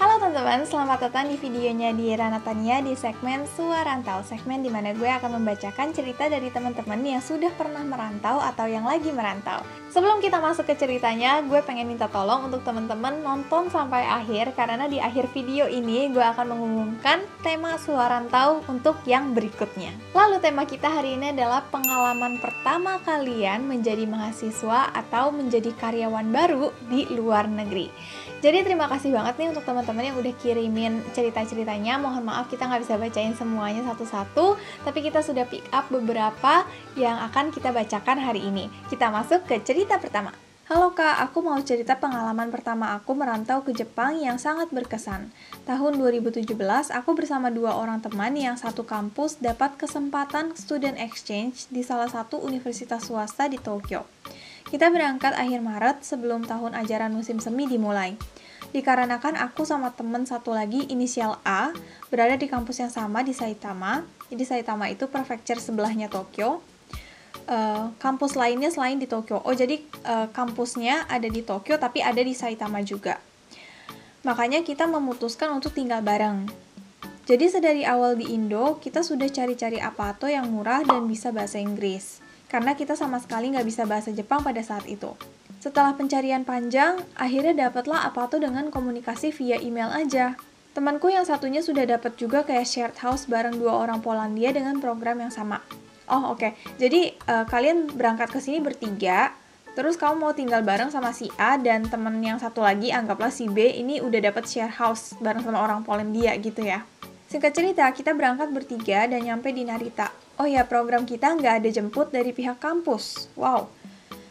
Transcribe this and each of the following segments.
Halo teman-teman, selamat datang di videonya Diera Natania di segmen Suarantau, segmen dimana gue akan membacakan cerita dari teman-teman yang sudah pernah merantau atau yang lagi merantau. Sebelum kita masuk ke ceritanya, gue pengen minta tolong untuk teman-teman nonton sampai akhir, karena di akhir video ini gue akan mengumumkan tema Suarantau untuk yang berikutnya. Lalu tema kita hari ini adalah pengalaman pertama kalian menjadi mahasiswa atau menjadi karyawan baru di luar negeri. Jadi terima kasih banget nih untuk teman-teman yang udah kirimin cerita-ceritanya. Mohon maaf kita nggak bisa bacain semuanya satu-satu, tapi kita sudah pick up beberapa yang akan kita bacakan hari ini. Kita masuk ke cerita pertama. Halo Kak, aku mau cerita pengalaman pertama aku merantau ke Jepang yang sangat berkesan. Tahun 2017, aku bersama dua orang teman yang satu kampus dapat kesempatan student exchange di salah satu universitas swasta di Tokyo. Kita berangkat akhir Maret sebelum tahun ajaran musim semi dimulai. Dikarenakan aku sama temen satu lagi inisial A berada di kampus yang sama di Saitama. Jadi Saitama itu prefecture sebelahnya Tokyo. Kampus lainnya selain di Tokyo. Jadi kampusnya ada di Tokyo tapi ada di Saitama juga. Makanya kita memutuskan untuk tinggal bareng. Jadi sedari awal di Indo, kita sudah cari-cari apato yang murah dan bisa bahasa Inggris. Karena kita sama sekali nggak bisa bahasa Jepang pada saat itu. Setelah pencarian panjang, akhirnya dapatlah apato dengan komunikasi via email aja. Temanku yang satunya sudah dapat juga kayak shared house bareng dua orang Polandia dengan program yang sama. Oke. Jadi kalian berangkat ke sini bertiga, terus kamu mau tinggal bareng sama si A dan temen yang satu lagi, anggaplah si B, ini udah dapat share house bareng sama orang Polandia gitu ya. Singkat cerita, kita berangkat bertiga dan nyampe di Narita. Program kita nggak ada jemput dari pihak kampus. Wow.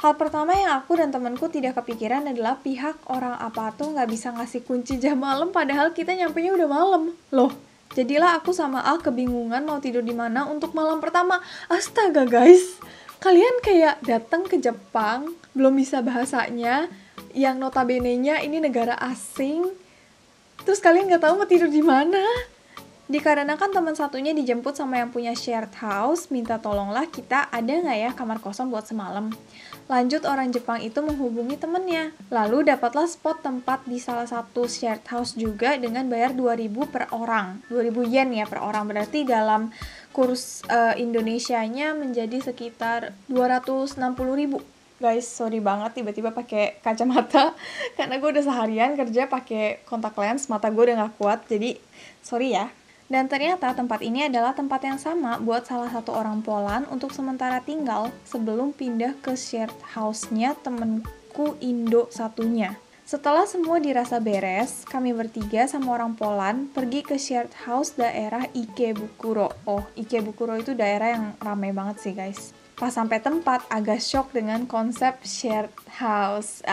Hal pertama yang aku dan temanku tidak kepikiran adalah pihak orang apato nggak bisa ngasih kunci jam malam padahal kita nyampenya udah malam. Loh, jadilah aku sama A kebingungan mau tidur di mana untuk malam pertama. Astaga guys, kalian kayak datang ke Jepang, belum bisa bahasanya, yang notabene-nya ini negara asing, terus kalian nggak tahu mau tidur di mana. Dikarenakan teman satunya dijemput sama yang punya shared house, minta tolonglah kita ada nggak ya kamar kosong buat semalam. Lanjut orang Jepang itu menghubungi temennya. Lalu dapatlah spot tempat di salah satu shared house juga dengan bayar 2.000 per orang. 2.000 yen ya per orang, berarti dalam kurs Indonesianya menjadi sekitar 260.000. Guys, sorry banget tiba-tiba pakai kacamata karena gue udah seharian kerja pakai kontak lens, mata gue udah nggak kuat, jadi sorry ya. Dan ternyata tempat ini adalah tempat yang sama buat salah satu orang Poland untuk sementara tinggal sebelum pindah ke shared house-nya temenku Indo satunya. Setelah semua dirasa beres, kami bertiga sama orang Poland pergi ke shared house daerah Ikebukuro. Ikebukuro itu daerah yang ramai banget sih guys. Pas sampai tempat, agak shock dengan konsep shared house.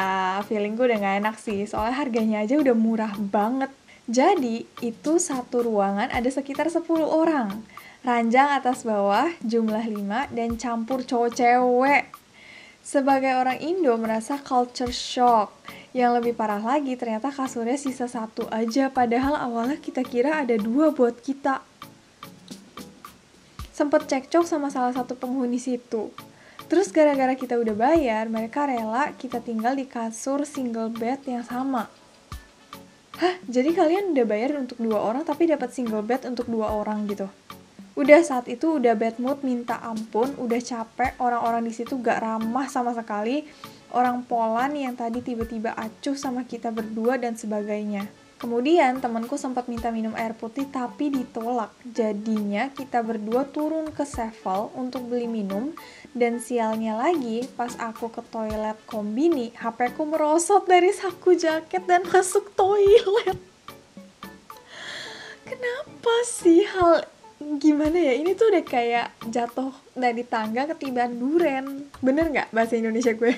Feeling gue udah gak enak sih, soalnya harganya aja udah murah banget. Jadi, itu satu ruangan ada sekitar 10 orang. Ranjang atas bawah, jumlah 5, dan campur cowok-cewek. Sebagai orang Indo merasa culture shock. Yang lebih parah lagi, ternyata kasurnya sisa 1 aja, padahal awalnya kita kira ada 2 buat kita. Sempet cekcok sama salah satu penghuni situ. Terus gara-gara kita udah bayar, mereka rela kita tinggal di kasur single bed yang sama. Hah, jadi kalian udah bayar untuk 2 orang tapi dapat single bed untuk 2 orang gitu? Udah saat itu udah bad mood minta ampun, udah capek, orang-orang di situ gak ramah sama sekali. Orang Poland yang tadi tiba-tiba acuh sama kita berdua dan sebagainya. Kemudian temanku sempat minta minum air putih tapi ditolak. Jadinya kita berdua turun ke Sevel untuk beli minum. Dan sialnya lagi, pas aku ke toilet kombini, HP-ku merosot dari saku jaket dan masuk toilet. Kenapa sih gimana ya? Ini tuh udah kayak jatuh dari tangga ketiban duren. Bener nggak bahasa Indonesia gue?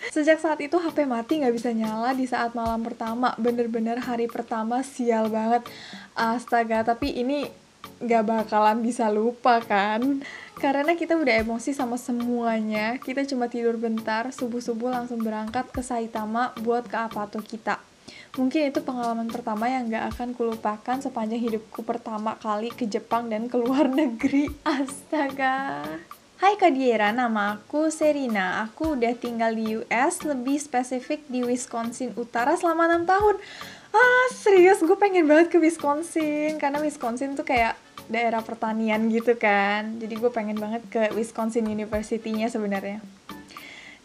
Sejak saat itu HP mati nggak bisa nyala di saat malam pertama. Bener-bener hari pertama sial banget. Astaga, tapi ini nggak bakalan bisa lupa kan? Karena kita udah emosi sama semuanya, kita cuma tidur bentar, subuh-subuh langsung berangkat ke Saitama buat ke apato kita. Mungkin itu pengalaman pertama yang gak akan kulupakan sepanjang hidupku pertama kali ke Jepang dan ke luar negeri. Astaga. Hai Kak Diera, nama aku Serina. Aku udah tinggal di US, lebih spesifik di Wisconsin Utara selama 6 tahun. Serius, gue pengen banget ke Wisconsin, karena Wisconsin tuh kayak daerah pertanian gitu kan. Jadi gue pengen banget ke Wisconsin University-nya sebenarnya.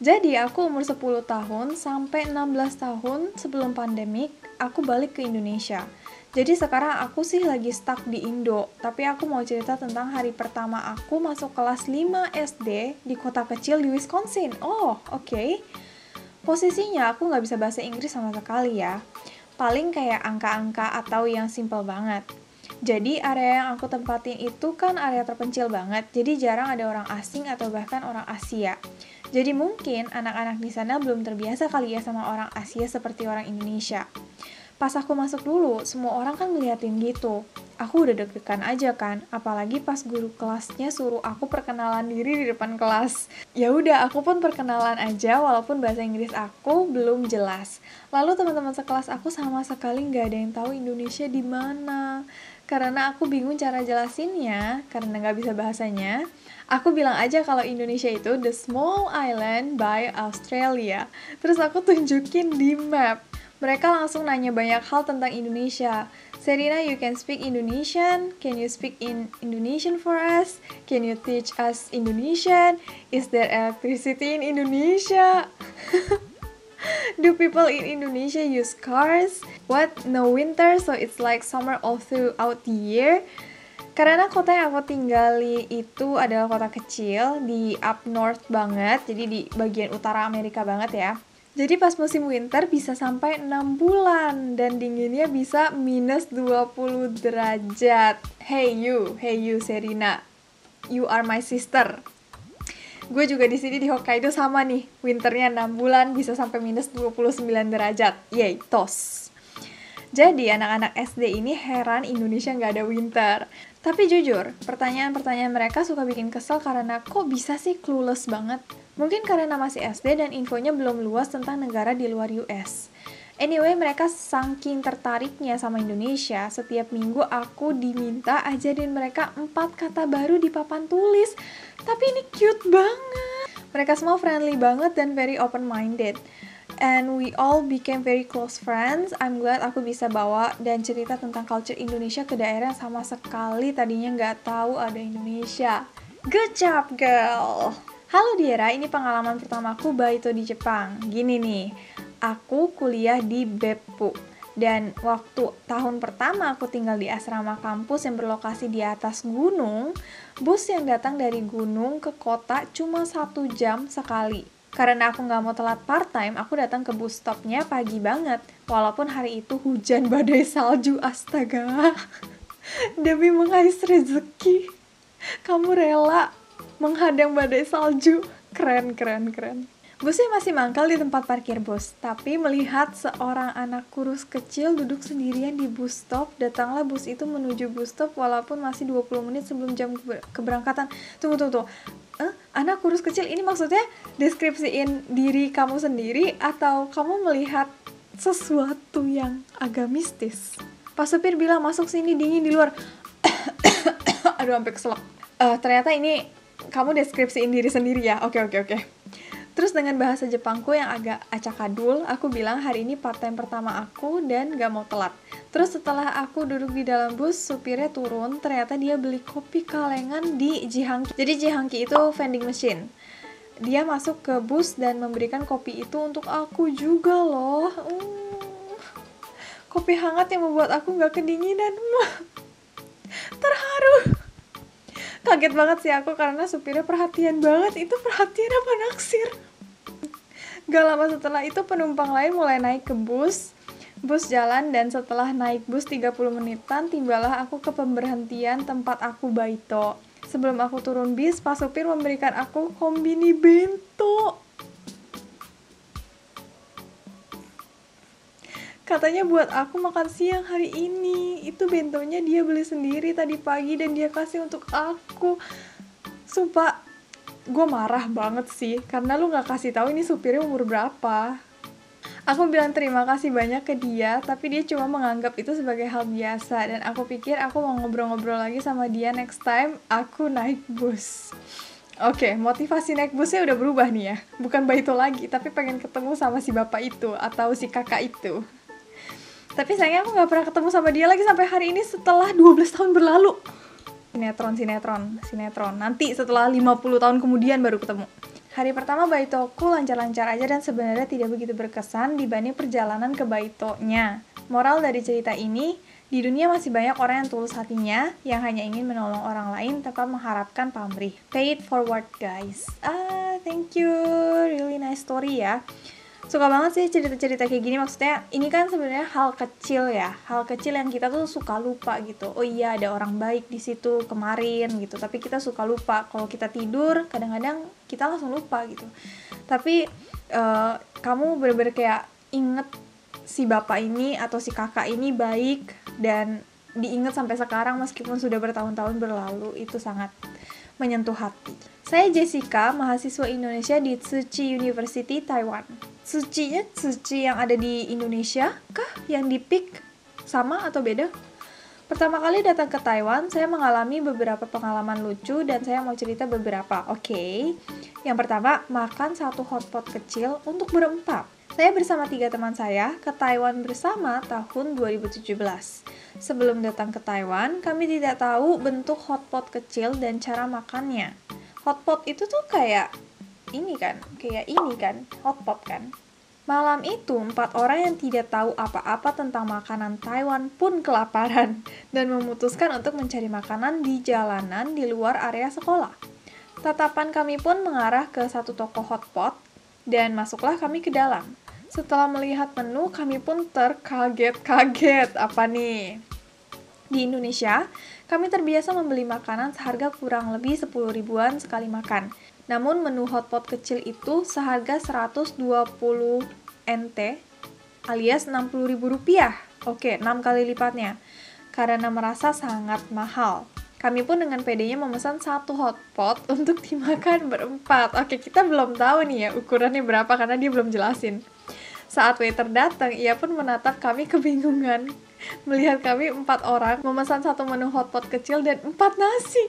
Jadi aku umur 10 tahun sampai 16 tahun sebelum pandemik, aku balik ke Indonesia. Jadi sekarang aku sih lagi stuck di Indo, tapi aku mau cerita tentang hari pertama aku masuk kelas 5 SD di kota kecil di Wisconsin. Oh, oke. Posisinya aku nggak bisa bahasa Inggris sama sekali ya. Paling kayak angka-angka atau yang simple banget. Jadi area yang aku tempatin itu kan area terpencil banget, jadi jarang ada orang asing atau bahkan orang Asia. Jadi mungkin anak-anak di sana belum terbiasa kali ya sama orang Asia seperti orang Indonesia. Pas aku masuk dulu, semua orang kan ngeliatin gitu. Aku udah deg-degan aja kan, apalagi pas guru kelasnya suruh aku perkenalan diri di depan kelas. Ya udah, aku pun perkenalan aja walaupun bahasa Inggris aku belum jelas. Lalu teman-teman sekelas aku sama sekali nggak ada yang tahu Indonesia di mana. Karena aku bingung cara jelasinnya, karena nggak bisa bahasanya. Aku bilang aja kalau Indonesia itu the small island by Australia. Terus aku tunjukin di map. Mereka langsung nanya banyak hal tentang Indonesia. Serina, you can speak Indonesian? Can you speak in Indonesian for us? Can you teach us Indonesian? Is there electricity in Indonesia? Do people in Indonesia use cars? What? No winter, so it's like summer all throughout the year? Karena kota yang aku tinggali itu adalah kota kecil di up north banget, jadi di bagian utara Amerika banget ya. Jadi pas musim winter bisa sampai 6 bulan dan dinginnya bisa minus 20 derajat. Hey you Serina. You are my sister. Gue juga di sini di Hokkaido sama nih. Winternya 6 bulan bisa sampai minus 29 derajat. Yay, tos. Jadi anak-anak SD ini heran Indonesia nggak ada winter. Tapi jujur, pertanyaan-pertanyaan mereka suka bikin kesel karena kok bisa sih clueless banget. Mungkin karena masih SD dan infonya belum luas tentang negara di luar US. Anyway, mereka saking tertariknya sama Indonesia, setiap minggu aku diminta ajarin mereka 4 kata baru di papan tulis. Tapi ini cute banget. Mereka semua friendly banget dan very open-minded. And we all became very close friends. I'm glad aku bisa bawa dan cerita tentang culture Indonesia ke daerah yang sama sekali tadinya nggak tahu ada Indonesia. Good job, girl! Halo Diera, ini pengalaman pertamaku Baito di Jepang. Gini nih, aku kuliah di Beppu. Dan waktu tahun pertama aku tinggal di asrama kampus yang berlokasi di atas gunung, bus yang datang dari gunung ke kota cuma 1 jam sekali. Karena aku nggak mau telat part-time, aku datang ke bus stopnya pagi banget. Walaupun hari itu hujan badai salju, astaga. Demi mengais rezeki, kamu rela menghadang badai salju. Keren. Busnya masih mangkal di tempat parkir bus, tapi melihat seorang anak kurus kecil duduk sendirian di bus stop, datanglah bus itu menuju bus stop walaupun masih 20 menit sebelum jam keberangkatan. Tunggu. Anak kurus kecil ini maksudnya deskripsiin diri kamu sendiri atau kamu melihat sesuatu yang agak mistis? Pak supir bilang masuk sini dingin di luar. Aduh, sampai keselak. Ternyata ini kamu deskripsiin diri sendiri ya. Oke. Terus dengan bahasa Jepangku yang agak acakadul, aku bilang hari ini part-time pertama aku dan gak mau telat. Terus setelah aku duduk di dalam bus, supirnya turun, ternyata dia beli kopi kalengan di Jihangki. Jadi Jihangki itu vending machine. Dia masuk ke bus dan memberikan kopi itu untuk aku juga loh. Kopi hangat yang membuat aku gak kedinginan. Terharu. Kaget banget sih aku karena supirnya perhatian banget. Itu perhatian apa naksir? Gak lama setelah itu penumpang lain mulai naik ke bus. Bus jalan dan setelah naik bus 30 menitan tibalah aku ke pemberhentian tempat aku Baito. Sebelum aku turun bis, Pak supir memberikan aku kombini bento. Katanya buat aku makan siang hari ini. Itu bentonya dia beli sendiri tadi pagi dan dia kasih untuk aku. Sumpah, gue marah banget sih karena lu gak kasih tahu ini supirnya umur berapa. Aku bilang terima kasih banyak ke dia, tapi dia cuma menganggap itu sebagai hal biasa. Dan aku pikir aku mau ngobrol-ngobrol lagi sama dia next time aku naik bus. Oke, motivasi naik busnya udah berubah nih ya. Bukan Baito lagi, tapi pengen ketemu sama si bapak itu atau si kakak itu. Tapi sayangnya aku gak pernah ketemu sama dia lagi sampai hari ini setelah 12 tahun berlalu. Sinetron. Nanti setelah 50 tahun kemudian baru ketemu. Hari pertama baitoku lancar-lancar aja dan sebenarnya tidak begitu berkesan dibanding perjalanan ke baitonya. Moral dari cerita ini, di dunia masih banyak orang yang tulus hatinya, yang hanya ingin menolong orang lain tanpa mengharapkan pamrih. Pay it forward, guys. Thank you. Really nice story ya. Suka banget sih cerita-cerita kayak gini, maksudnya ini kan sebenarnya hal kecil ya, hal kecil yang kita tuh suka lupa gitu. Oh iya, ada orang baik di situ kemarin gitu, tapi kita suka lupa. Kalau kita tidur, kadang-kadang kita langsung lupa gitu. Tapi kamu bener-bener kayak inget si bapak ini atau si kakak ini baik dan diinget sampai sekarang meskipun sudah bertahun-tahun berlalu, itu sangat menyentuh hati. Saya Jessica, mahasiswa Indonesia di Tsuchi University, Taiwan. Tsuchi-nya Tsuchi yang ada di Indonesia kah? Yang di PIK sama atau beda? Pertama kali datang ke Taiwan, saya mengalami beberapa pengalaman lucu dan saya mau cerita beberapa. Oke. Yang pertama, makan satu hotpot kecil untuk berempat. Saya bersama 3 teman saya ke Taiwan bersama tahun 2017. Sebelum datang ke Taiwan, kami tidak tahu bentuk hotpot kecil dan cara makannya. Hotpot itu tuh kayak ini kan, hotpot kan. Malam itu, 4 orang yang tidak tahu apa-apa tentang makanan Taiwan pun kelaparan dan memutuskan untuk mencari makanan di jalanan di luar area sekolah. Tatapan kami pun mengarah ke satu toko hotpot dan masuklah kami ke dalam. Setelah melihat menu, kami pun terkaget-kaget. Apa nih? Di Indonesia, kami terbiasa membeli makanan seharga kurang lebih 10 ribuan sekali makan. Namun menu hotpot kecil itu seharga 120 NT alias 60 ribu rupiah. Oke, 6 kali lipatnya. Karena merasa sangat mahal. Kami pun dengan pedenya memesan satu hotpot untuk dimakan berempat. Oke, kita belum tahu nih ya ukurannya berapa karena dia belum jelasin. Saat waiter datang, ia pun menatap kami kebingungan. Melihat kami 4 orang memesan satu menu hotpot kecil dan 4 nasi.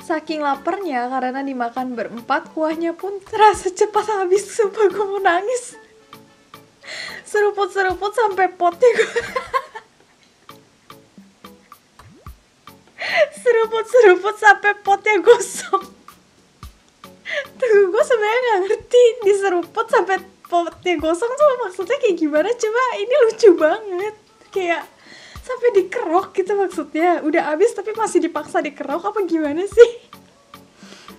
Saking laparnya karena dimakan berempat, kuahnya pun terasa cepat habis. Sumpah gue mau nangis. Seruput-seruput sampai potnya gue. Seruput-seruput sampai potnya gosong. Tuh, gue sebenarnya nggak ngerti diseruput sampai potnya gosong tuh maksudnya kayak gimana, coba ini lucu banget, kayak sampai dikerok gitu maksudnya, udah habis tapi masih dipaksa dikerok apa gimana sih?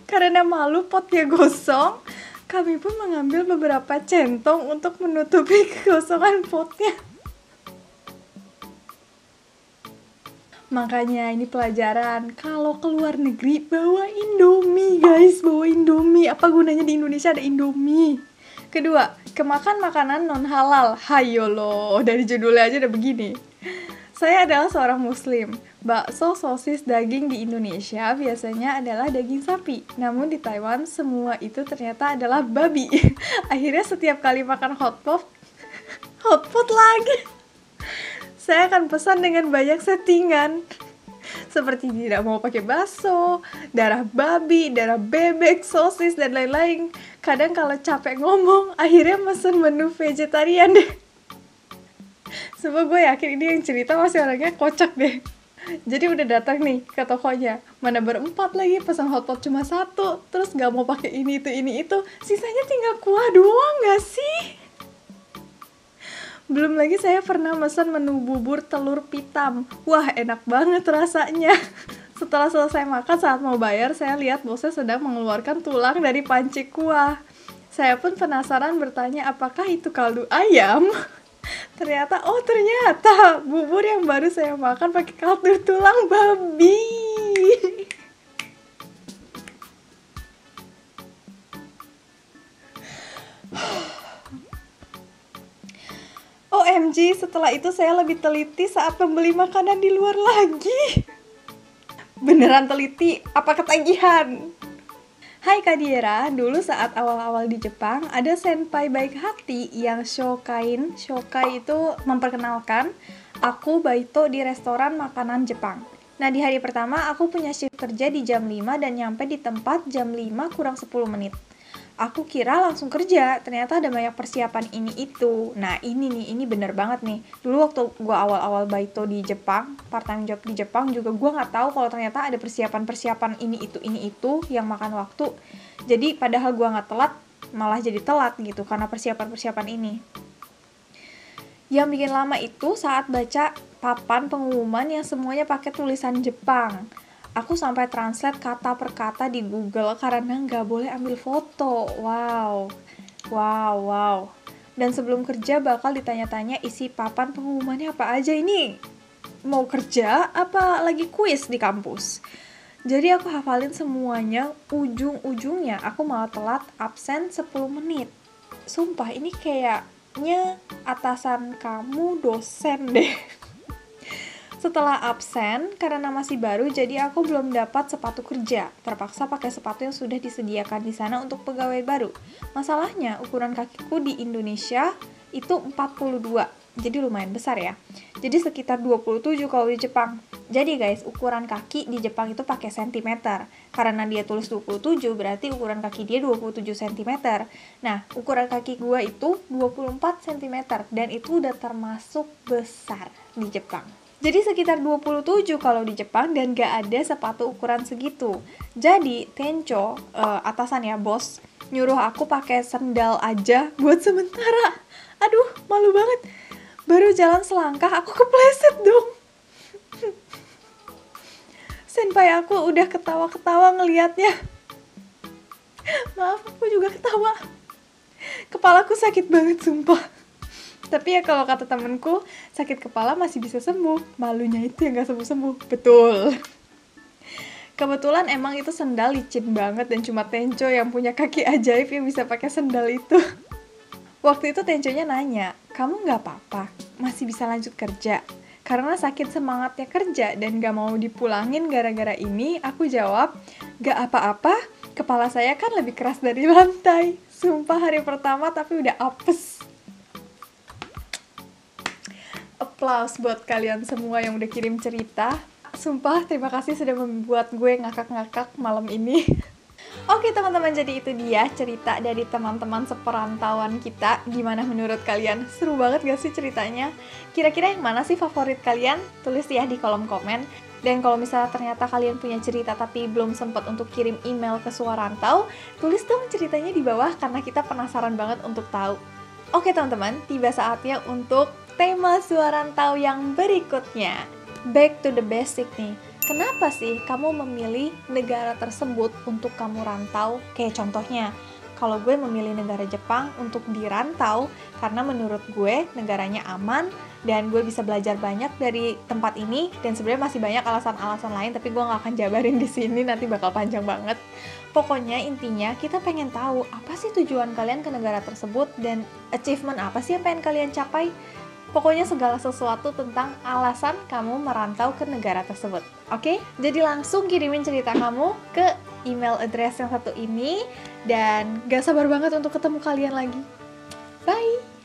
Karena malu potnya gosong, kami pun mengambil beberapa centong untuk menutupi kekosongan potnya. Makanya ini pelajaran, kalau keluar negeri bawa Indomie guys, bawa Indomie. Apa gunanya di Indonesia ada Indomie? Kedua, kemakan makanan non halal. Hayo loh, dari judulnya aja udah begini. Saya adalah seorang muslim. Bakso, sosis, daging di Indonesia biasanya adalah daging sapi. Namun di Taiwan semua itu ternyata adalah babi. Akhirnya setiap kali makan hotpot lagi. Saya akan pesan dengan banyak settingan. Seperti tidak mau pakai bakso, darah babi, darah bebek, sosis, dan lain-lain. Kadang kalau capek ngomong, akhirnya mesen menu vegetarian deh. Semua gue yakin ini yang cerita masih orangnya kocak deh. Jadi udah datang nih ke tokonya, mana berempat lagi pesan hotpot cuma satu, terus gak mau pakai ini itu, sisanya tinggal kuah doang gak sih? Belum lagi saya pernah pesan menu bubur telur pitam. Wah, enak banget rasanya. Setelah selesai makan, saat mau bayar, saya lihat bosnya sedang mengeluarkan tulang dari panci kuah. Saya pun penasaran bertanya apakah itu kaldu ayam. Ternyata bubur yang baru saya makan pakai kaldu tulang babi. OMG, setelah itu saya lebih teliti saat membeli makanan di luar lagi. Beneran teliti, apa ketagihan? Hai Kak Diera, dulu saat awal-awal di Jepang, ada senpai baik hati yang shokai itu memperkenalkan aku baito di restoran makanan Jepang. Nah, di hari pertama aku punya shift kerja di jam 5 dan nyampe di tempat jam 5 kurang 10 menit. Aku kira langsung kerja, ternyata ada banyak persiapan ini itu. Nah ini bener banget nih. Dulu waktu gue awal-awal baito di Jepang, part time job di Jepang juga gue nggak tahu kalau ternyata ada persiapan ini itu yang makan waktu. Jadi padahal gue nggak telat, malah jadi telat gitu karena persiapan ini. Yang bikin lama itu saat baca papan pengumuman yang semuanya pakai tulisan Jepang. Aku sampai translate kata per kata di Google karena nggak boleh ambil foto. Wow. Dan sebelum kerja bakal ditanya-tanya isi papan pengumumannya apa aja ini. Mau kerja apa lagi kuis di kampus? Jadi aku hafalin semuanya, ujung-ujungnya aku malah telat absen 10 menit. Sumpah ini kayaknya atasan kamu dosen deh. Setelah absen, karena masih baru, jadi aku belum dapat sepatu kerja. Terpaksa pakai sepatu yang sudah disediakan di sana untuk pegawai baru. Masalahnya, ukuran kakiku di Indonesia itu 42, jadi lumayan besar ya. Jadi sekitar 27 kalau di Jepang. Jadi guys, ukuran kaki di Jepang itu pakai sentimeter. Karena dia tulis 27, berarti ukuran kaki dia 27 cm. Nah, ukuran kaki gua itu 24 cm, dan itu udah termasuk besar di Jepang. Jadi sekitar 27 kalau di Jepang dan gak ada sepatu ukuran segitu. Jadi Tencho, atasan ya bos, nyuruh aku pakai sendal aja buat sementara. Aduh, malu banget. Baru jalan selangkah aku kepleset dong. Senpai aku udah ketawa-ketawa ngelihatnya. Maaf, aku juga ketawa. Kepalaku sakit banget sumpah. Tapi ya kalau kata temenku, sakit kepala masih bisa sembuh. Malunya itu yang gak sembuh-sembuh. Betul. Kebetulan emang itu sendal licin banget dan cuma Tencho yang punya kaki ajaib yang bisa pakai sendal itu. Waktu itu Tenchonya nanya, kamu gak apa-apa? Masih bisa lanjut kerja? Karena sakit semangatnya kerja dan gak mau dipulangin gara-gara ini, aku jawab, gak apa-apa, kepala saya kan lebih keras dari lantai. Sumpah hari pertama tapi udah apes. Applause buat kalian semua yang udah kirim cerita. Sumpah, terima kasih sudah membuat gue ngakak-ngakak malam ini. Oke teman-teman, jadi itu dia cerita dari teman-teman seperantauan kita. Gimana menurut kalian? Seru banget gak sih ceritanya? Kira-kira yang mana sih favorit kalian? Tulis ya di kolom komen. Dan kalau misalnya ternyata kalian punya cerita tapi belum sempat untuk kirim email ke Suarantau, tulis dong ceritanya di bawah karena kita penasaran banget untuk tahu. Oke teman-teman, tiba saatnya untuk tema Suarantau yang berikutnya. Back to the basic nih. Kenapa sih kamu memilih negara tersebut untuk kamu rantau? Kayak contohnya, kalau gue memilih negara Jepang untuk dirantau karena menurut gue negaranya aman dan gue bisa belajar banyak dari tempat ini, dan sebenarnya masih banyak alasan-alasan lain tapi gue gak akan jabarin di sini, nanti bakal panjang banget. Pokoknya intinya kita pengen tahu apa sih tujuan kalian ke negara tersebut dan achievement apa sih yang pengen kalian capai. Pokoknya segala sesuatu tentang alasan kamu merantau ke negara tersebut. Oke? Jadi langsung kirimin cerita kamu ke email address yang satu ini. Dan gak sabar banget untuk ketemu kalian lagi. Bye!